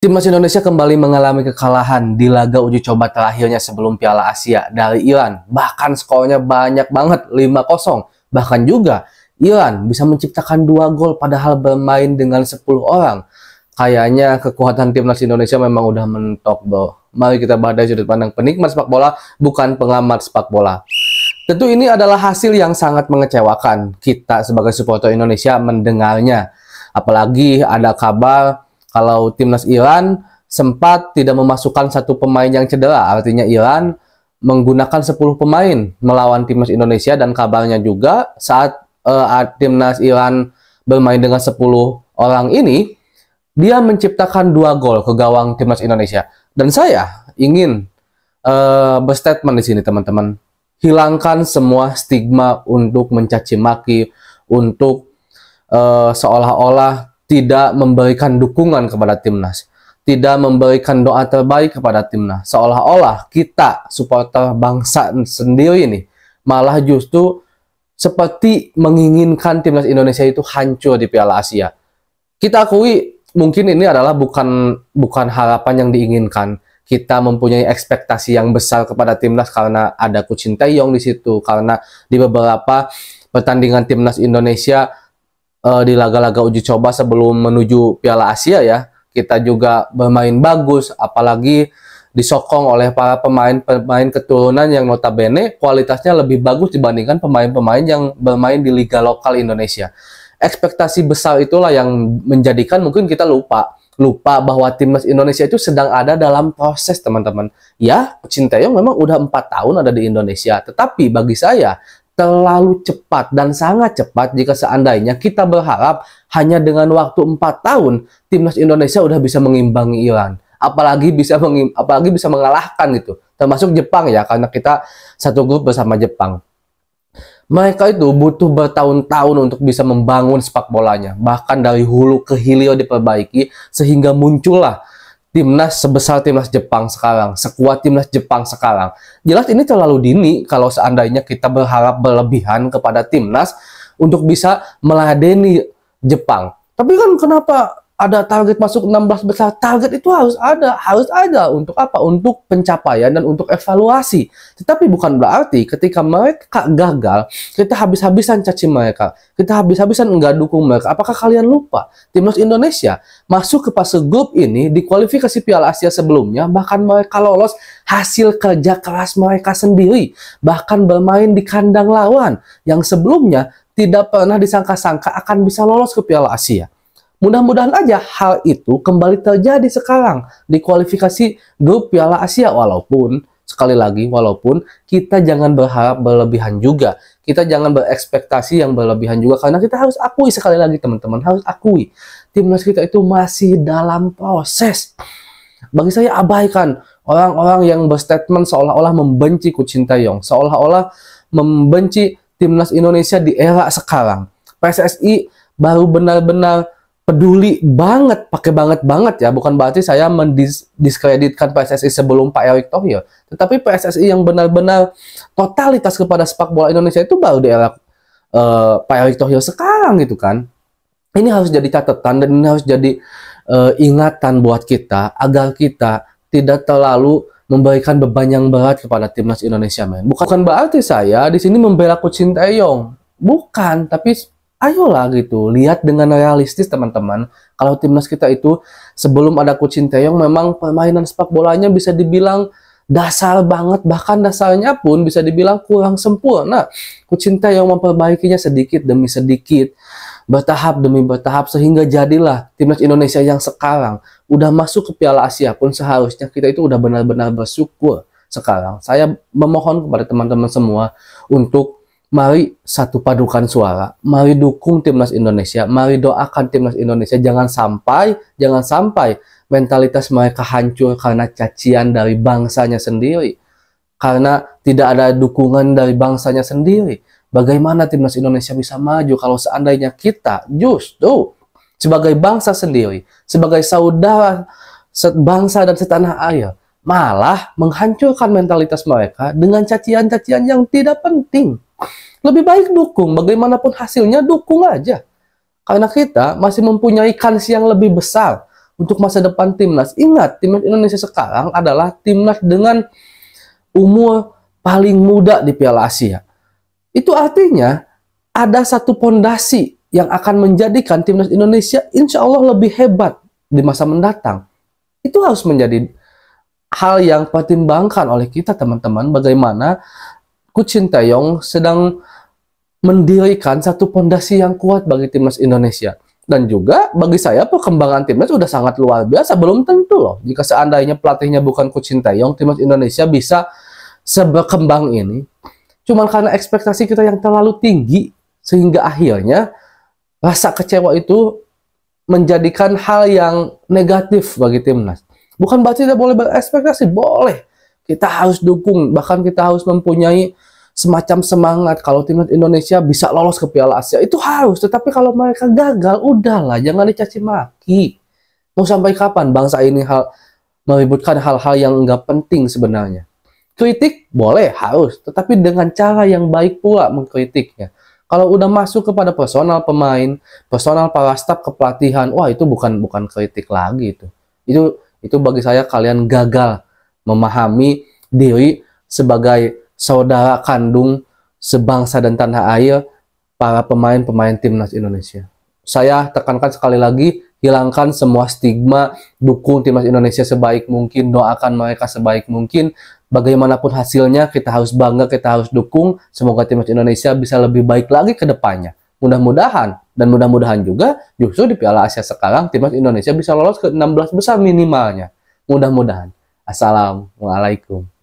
Timnas Indonesia kembali mengalami kekalahan di laga uji coba terakhirnya sebelum Piala Asia dari Iran. Bahkan skornya banyak banget, 5-0. Bahkan juga Iran bisa menciptakan 2 gol padahal bermain dengan 10 orang. Kayaknya kekuatan Timnas Indonesia memang udah mentok, bro. Mari kita bahas dari sudut pandang penikmat sepak bola, bukan pengamat sepak bola. Tentu ini adalah hasil yang sangat mengecewakan. Kita sebagai supporter Indonesia mendengarnya. Apalagi ada kabar kalau timnas Iran sempat tidak memasukkan satu pemain yang cedera, artinya Iran menggunakan 10 pemain melawan timnas Indonesia, dan kabarnya juga saat timnas Iran bermain dengan 10 orang ini, dia menciptakan 2 gol ke gawang timnas Indonesia. Dan saya ingin berstatement di sini, teman-teman. Hilangkan semua stigma untuk mencaci maki, untuk seolah-olah tidak memberikan dukungan kepada timnas, tidak memberikan doa terbaik kepada timnas, seolah-olah kita supporter bangsa sendiri nih malah justru seperti menginginkan timnas Indonesia itu hancur di Piala Asia. Kita akui mungkin ini adalah bukan harapan yang diinginkan. Kita mempunyai ekspektasi yang besar kepada timnas karena ada Coach Sinteyong di situ, karena di beberapa pertandingan timnas Indonesia di laga-laga uji coba sebelum menuju Piala Asia ya, kita juga bermain bagus, apalagi disokong oleh para pemain keturunan yang notabene kualitasnya lebih bagus dibandingkan pemain-pemain yang bermain di liga lokal Indonesia. Ekspektasi besar itulah yang menjadikan mungkin kita lupa bahwa timnas Indonesia itu sedang ada dalam proses, teman-teman. Ya, Coach Sinteyong memang udah 4 tahun ada di Indonesia, tetapi bagi saya terlalu cepat dan sangat cepat jika seandainya kita berharap hanya dengan waktu 4 tahun timnas Indonesia udah bisa mengimbangi Iran, apalagi bisa mengalahkan gitu, termasuk Jepang ya, karena kita satu grup bersama Jepang. Mereka itu butuh bertahun-tahun untuk bisa membangun sepak bolanya, bahkan dari hulu ke hilir diperbaiki sehingga muncullah timnas sebesar timnas Jepang sekarang, sekuat timnas Jepang sekarang. Jelas ini terlalu dini kalau seandainya kita berharap berlebihan kepada timnas untuk bisa meladeni Jepang. Tapi kan kenapa ada target masuk 16 besar? Target itu harus ada untuk apa? Untuk pencapaian dan untuk evaluasi. Tetapi bukan berarti ketika mereka gagal, kita habis-habisan caci mereka, kita habis-habisan enggak dukung mereka. Apakah kalian lupa? Timnas Indonesia masuk ke fase grup ini di kualifikasi Piala Asia sebelumnya, bahkan mereka lolos hasil kerja keras mereka sendiri, bahkan bermain di kandang lawan yang sebelumnya tidak pernah disangka-sangka akan bisa lolos ke Piala Asia. Mudah-mudahan aja hal itu kembali terjadi sekarang di kualifikasi grup Piala Asia, walaupun sekali lagi, walaupun kita jangan berharap berlebihan juga, kita jangan berekspektasi yang berlebihan juga, karena kita harus akui sekali lagi, teman-teman, harus akui timnas kita itu masih dalam proses. Bagi saya, abaikan orang-orang yang berstatement seolah-olah membenci Coach Sinteyong, seolah-olah membenci timnas Indonesia di era sekarang. PSSI baru benar-benar peduli banget, pakai banget ya. Bukan berarti saya mendiskreditkan PSSI sebelum Pak Erick Thohir, tetapi PSSI yang benar-benar totalitas kepada sepak bola Indonesia itu baru di era Pak Erick Thohir sekarang gitu kan. Ini harus jadi catatan dan ini harus jadi ingatan buat kita agar kita tidak terlalu memberikan beban yang berat kepada timnas Indonesia, men. Bukan berarti saya di sini membela Coach Sinteyong, bukan, tapi ayolah gitu, lihat dengan realistis, teman-teman. Kalau timnas kita itu sebelum ada Coach Sinteyong memang permainan sepak bolanya bisa dibilang dasar banget, bahkan dasarnya pun bisa dibilang kurang sempurna. Coach Sinteyong memperbaikinya sedikit demi sedikit, bertahap demi bertahap, sehingga jadilah timnas Indonesia yang sekarang udah masuk ke Piala Asia pun seharusnya kita itu udah benar-benar bersyukur sekarang. Saya memohon kepada teman-teman semua untuk mari satu padukan suara, mari dukung timnas Indonesia, mari doakan timnas Indonesia. Jangan sampai mentalitas mereka hancur karena cacian dari bangsanya sendiri, karena tidak ada dukungan dari bangsanya sendiri. Bagaimana timnas Indonesia bisa maju kalau seandainya kita justru sebagai bangsa sendiri, sebagai saudara bangsa dan setanah air, malah menghancurkan mentalitas mereka dengan cacian-cacian yang tidak penting. Lebih baik dukung, bagaimanapun hasilnya dukung aja. Karena kita masih mempunyai kans yang lebih besar untuk masa depan timnas. Ingat, timnas Indonesia sekarang adalah timnas dengan umur paling muda di Piala Asia. Itu artinya ada satu pondasi yang akan menjadikan timnas Indonesia insya Allah lebih hebat di masa mendatang. Itu harus menjadi hal yang pertimbangkan oleh kita, teman-teman, bagaimana Coach Shin Tae-yong sedang mendirikan satu pondasi yang kuat bagi timnas Indonesia. Dan juga bagi saya perkembangan timnas sudah sangat luar biasa. Belum tentu loh jika seandainya pelatihnya bukan Coach Shin Tae-yong, timnas Indonesia bisa seberkembang ini. Cuman karena ekspektasi kita yang terlalu tinggi sehingga akhirnya rasa kecewa itu menjadikan hal yang negatif bagi timnas. Bukan berarti tidak boleh berekspektasi, boleh. Kita harus dukung, bahkan kita harus mempunyai semacam semangat kalau timnas Indonesia bisa lolos ke Piala Asia. Itu harus, tetapi kalau mereka gagal, udahlah, jangan dicaci maki. Mau sampai kapan bangsa ini meributkan hal-hal yang nggak penting sebenarnya. Kritik boleh, harus, tetapi dengan cara yang baik pula mengkritiknya. Kalau udah masuk kepada personal pemain, personal para staf kepelatihan, wah itu bukan kritik lagi itu. Itu bagi saya kalian gagal memahami diri sebagai saudara kandung sebangsa dan tanah air para pemain-pemain timnas Indonesia. Saya tekankan sekali lagi, hilangkan semua stigma, dukung timnas Indonesia sebaik mungkin, doakan mereka sebaik mungkin. Bagaimanapun hasilnya, kita harus bangga, kita harus dukung. Semoga timnas Indonesia bisa lebih baik lagi ke depannya. Mudah-mudahan, dan mudah-mudahan juga justru di Piala Asia sekarang, timnas Indonesia bisa lolos ke 16 besar minimalnya. Mudah-mudahan. Assalamualaikum.